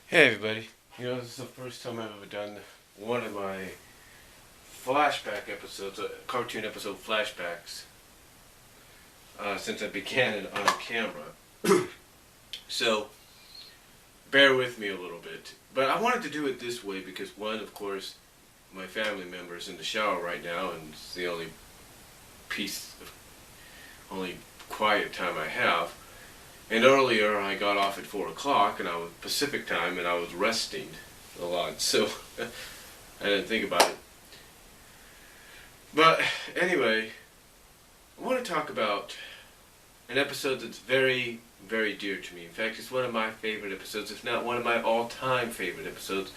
Hey everybody, this is the first time I've ever done one of my flashback episodes, cartoon episode flashbacks, since I began it on camera. So, bear with me a little bit. But I wanted to do it this way because one, of course, my family member is in the shower right now and it's the only quiet time I have. And earlier I got off at 4 o'clock and I was Pacific time and I was resting a lot, so I didn't think about it. But anyway, I want to talk about an episode that's very, very dear to me. In fact, it's one of my favorite episodes, if not one of my all-time favorite episodes.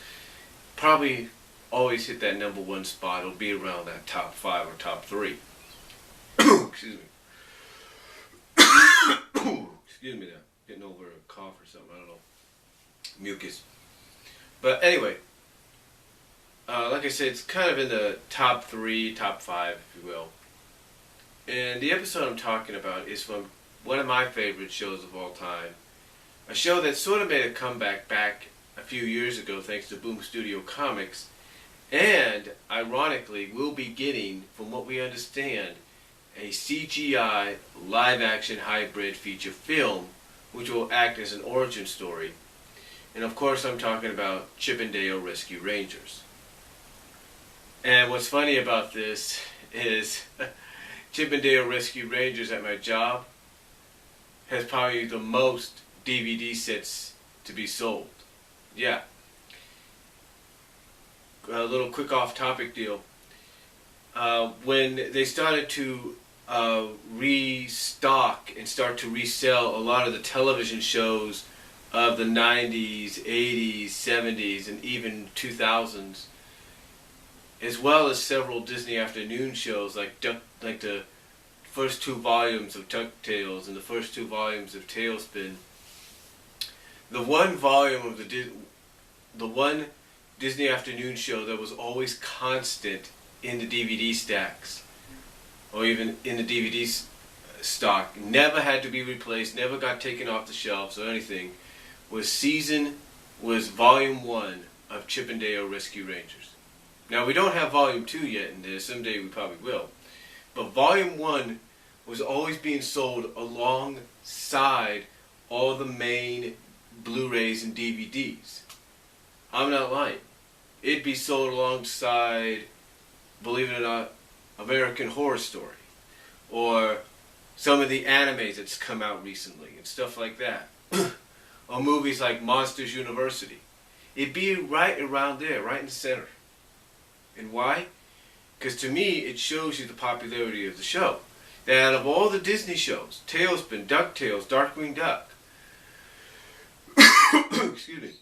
Probably always hit that number one spot. It'll be around that top 5 or top 3. Excuse me. Excuse me, getting over a cough or something, I don't know. Mucus. But anyway, like I said, it's kind of in the top 3, top 5, if you will. And the episode I'm talking about is from one of my favorite shows of all time. A show that sort of made a comeback back a few years ago thanks to Boom Studio Comics. And, ironically, we'll be getting, from what we understand, a CGI live-action hybrid feature film which will act as an origin story. And of course I'm talking about Chip 'n Dale Rescue Rangers. And what's funny about this is Chip 'n Dale Rescue Rangers at my job has probably the most DVD sets to be sold. Yeah. A little quick off-topic deal. When they started to restock and start to resell a lot of the television shows of the 90s, 80s, 70s, and even 2000s, as well as several Disney afternoon shows like the first 2 volumes of DuckTales and the first 2 volumes of Tailspin. The one volume of the one Disney afternoon show that was always constant in the DVD stacks, or even in the DVD stock, never had to be replaced, never got taken off the shelves or anything, was Volume 1 of Chip 'n Dale Rescue Rangers. Now, we don't have Volume 2 yet in there, someday we probably will, but Volume 1 was always being sold alongside all the main Blu-rays and DVDs. I'm not lying. It'd be sold alongside, believe it or not, American Horror Story, or some of the animes that's come out recently and stuff like that, or movies like Monsters University. It'd be right around there, right in the center. And why? Because to me, it shows you the popularity of the show. That out of all the Disney shows, Tailspin, DuckTales, Darkwing Duck, excuse me,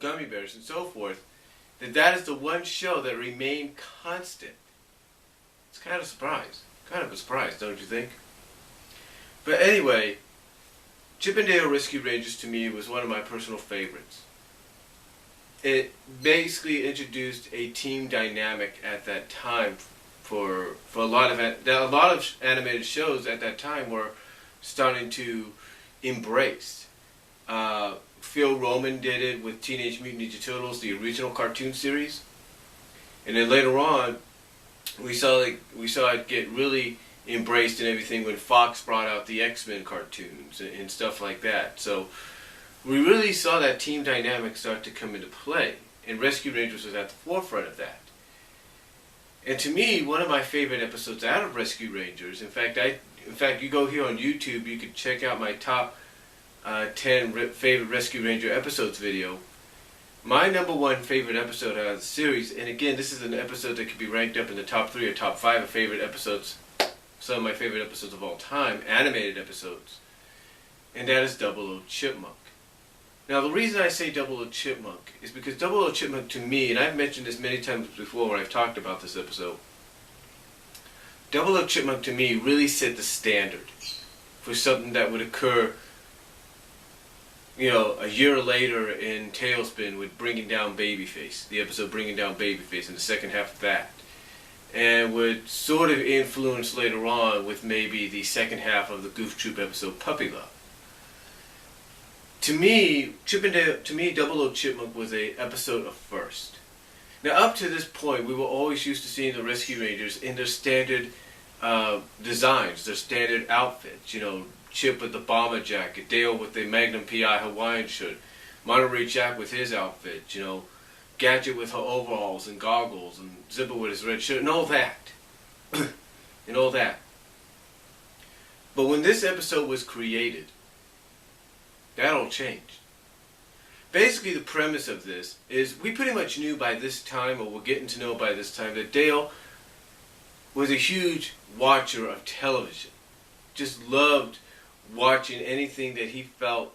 Gummy Bears and so forth, that is the one show that remained constant. It's kind of a surprise, don't you think? But anyway, Chip 'n Dale Rescue Rangers to me was one of my personal favorites. It basically introduced a team dynamic at that time for a lot of animated shows at that time were starting to embrace. Phil Roman did it with Teenage Mutant Ninja Turtles, the original cartoon series, and then later on, we saw it get really embraced and everything when Fox brought out the X-Men cartoons and stuff like that. So we really saw that team dynamic start to come into play, and Rescue Rangers was at the forefront of that. And to me, one of my favorite episodes out of Rescue Rangers, in fact, you go here on YouTube, you could check out my top 10 favorite Rescue Ranger episodes video. My number 1 favorite episode out of the series, and again, this is an episode that could be ranked up in the top 3 or top 5 of favorite episodes, some of my favorite episodes of all time, animated episodes, and that is Double O Chipmunk. Now, the reason I say Double O Chipmunk is because Double O Chipmunk to me, and I've mentioned this many times before when I've talked about this episode, Double O Chipmunk to me really set the standard for something that would occur a year later in Tailspin with Bringing Down Babyface, the episode Bringing Down Babyface in the second half of that, and would sort of influence later on with maybe the second half of the Goof Troop episode Puppy Love. to me, Double O Chipmunk was a episode of first. Now, up to this point, we were always used to seeing the Rescue Rangers in their standard designs, their standard outfits. You know, Chip with the bomber jacket, Dale with the Magnum PI Hawaiian shirt, Monterey Jack with his outfit, you know, Gadget with her overalls and goggles, and Zipper with his red shirt, and all that. And all that. But when this episode was created, that all changed. Basically, the premise of this is we pretty much knew by this time, or we're getting to know by this time, that Dale was a huge watcher of television. Just loved watching anything that he felt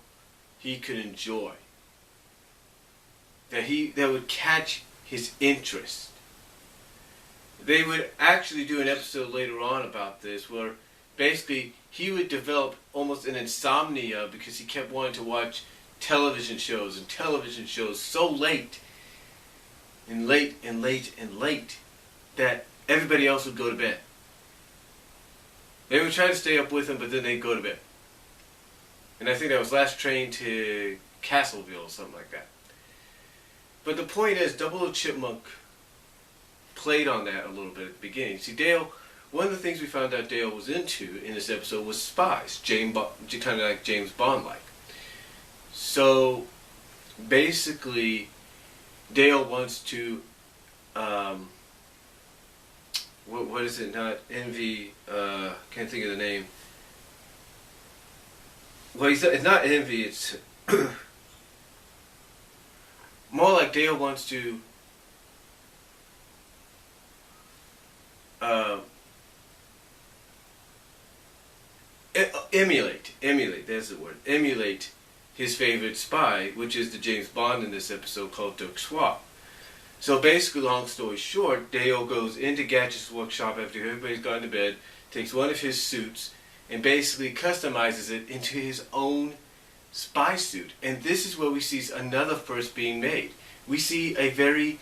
he could enjoy. That would catch his interest. They would actually do an episode later on about this where basically he would develop almost an insomnia because he kept wanting to watch television shows so late and late and late and late that everybody else would go to bed. They would try to stay up with him, but then they'd go to bed. And I think that was Last Train to Castleville or something like that. But the point is, Double O Chipmunk played on that a little bit at the beginning. See, Dale, one of the things we found out Dale was into in this episode was spies, kind of like James Bond-like. So, basically, Dale wants to, what is it, not envy, can't think of the name. Well, it's not envy, it's more like Dale wants to emulate, that's the word, emulate his favorite spy, which is the James Bond in this episode called Dirk Swap. So basically, long story short, Dale goes into Gadget's workshop after everybody's gone to bed, takes one of his suits, and basically customizes it into his own spy suit. And this is where we see another first being made. We see a very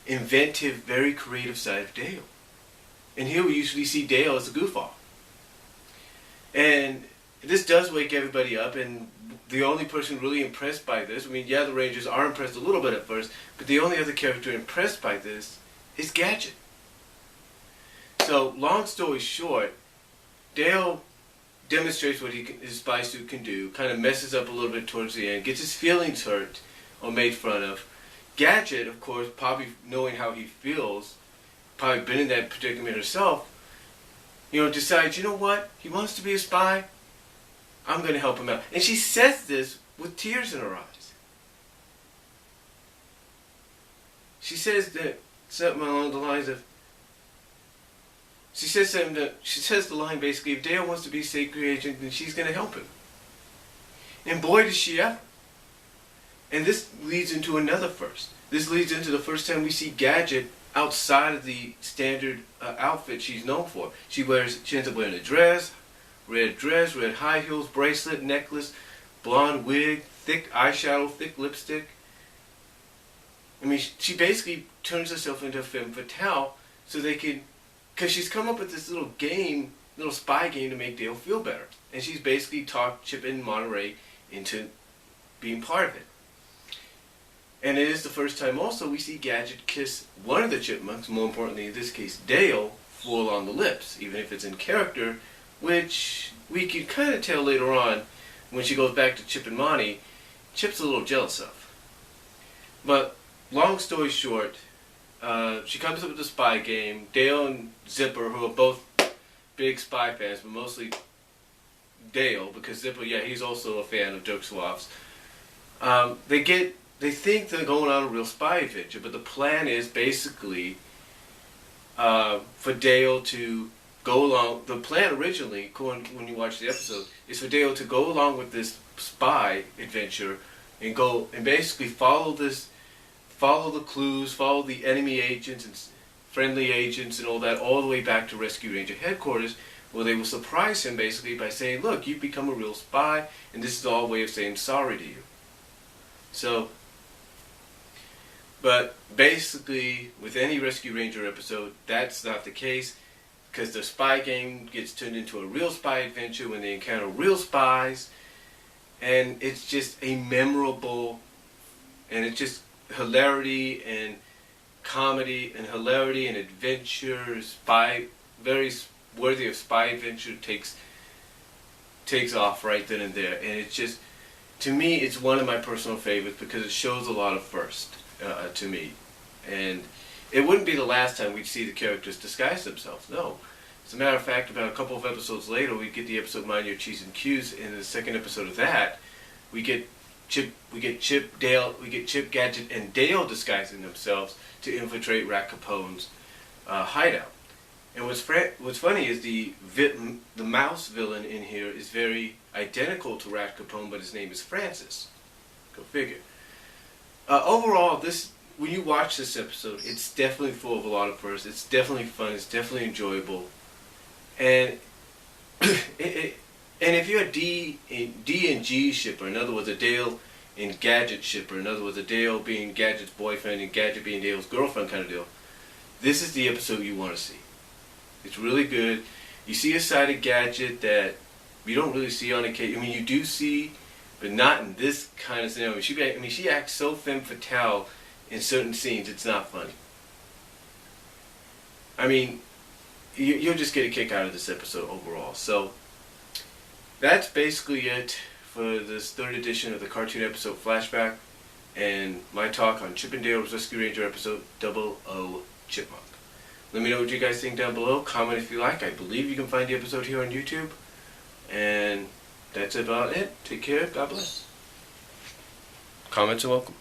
inventive, very creative side of Dale. And here we usually see Dale as a goof-off. And this does wake everybody up, and the only person really impressed by this, I mean, yeah, the Rangers are impressed a little bit at first, but the only other character impressed by this is Gadget. So, long story short, Dale demonstrates what his spy suit can do, kind of messes up a little bit towards the end, gets his feelings hurt or made fun of. Gadget, of course, probably knowing how he feels, probably been in that predicament herself, decides, you know what, he wants to be a spy, I'm going to help him out. And she says this with tears in her eyes. She says that something along the lines of, she says the line basically, if Dale wants to be a secret agent, then she's going to help him. And boy, does she ever. And this leads into another first. This leads into the first time we see Gadget outside of the standard outfit she's known for. She ends up wearing a dress, red high heels, bracelet, necklace, blonde wig, thick eyeshadow, thick lipstick. I mean, she basically turns herself into a Femme Fatale so they can, because she's come up with this little spy game to make Dale feel better. And she's basically talked Chip and Monterey into being part of it. And it is the first time also we see Gadget kiss one of the Chipmunks, more importantly in this case Dale, full on the lips, even if it's in character, which we can kind of tell later on when she goes back to Chip and Monty, Chip's a little jealous of. But long story short, she comes up with the spy game. Dale and Zipper, who are both big spy fans, but mostly Dale, because Zipper, yeah, he's also a fan of Dirk Swaff's. They think they're going on a real spy adventure, but the plan is basically for Dale to go along. The plan originally, when you watch the episode, is for Dale to go along with this spy adventure and go and basically follow the clues, follow the enemy agents and friendly agents and all that, all the way back to Rescue Ranger headquarters, where they will surprise him basically by saying, "Look, you've become a real spy, and this is all a way of saying sorry to you." So. But basically, with any Rescue Ranger episode, that's not the case, because the spy game gets turned into a real spy adventure when they encounter real spies, and it's just a memorable, and it's just hilarity and comedy and hilarity and adventure, very worthy of spy adventure takes off right then and there. And it's just, to me, it's one of my personal favorites because it shows a lot of first to me. And it wouldn't be the last time we'd see the characters disguise themselves. No. As a matter of fact, about a couple of episodes later, we get the episode Mind Your T's and Q's. In the second episode of that, we get Chip, Gadget, and Dale disguising themselves to infiltrate Rat Capone's hideout. And what's funny is the mouse villain in here is very identical to Rat Capone, but his name is Francis. Go figure. Overall, when you watch this episode, it's definitely full of a lot of firsts. It's definitely fun. It's definitely enjoyable. And and if you're a D and G shipper, in other words, a Dale and Gadget shipper, in other words, a Dale being Gadget's boyfriend and Gadget being Dale's girlfriend kind of deal, this is the episode you want to see. It's really good. You see a side of Gadget that you don't really see on occasion. I mean, you do see, but not in this kind of scenario. She acts so femme fatale in certain scenes, it's not funny. I mean, you'll just get a kick out of this episode overall. So, that's basically it for this third edition of the cartoon episode Flashback, and my talk on Chip and Dale's Rescue Ranger episode 00 Chipmunk. Let me know what you guys think down below. Comment if you like. I believe you can find the episode here on YouTube. And that's about it. Take care. God bless. Comments are welcome.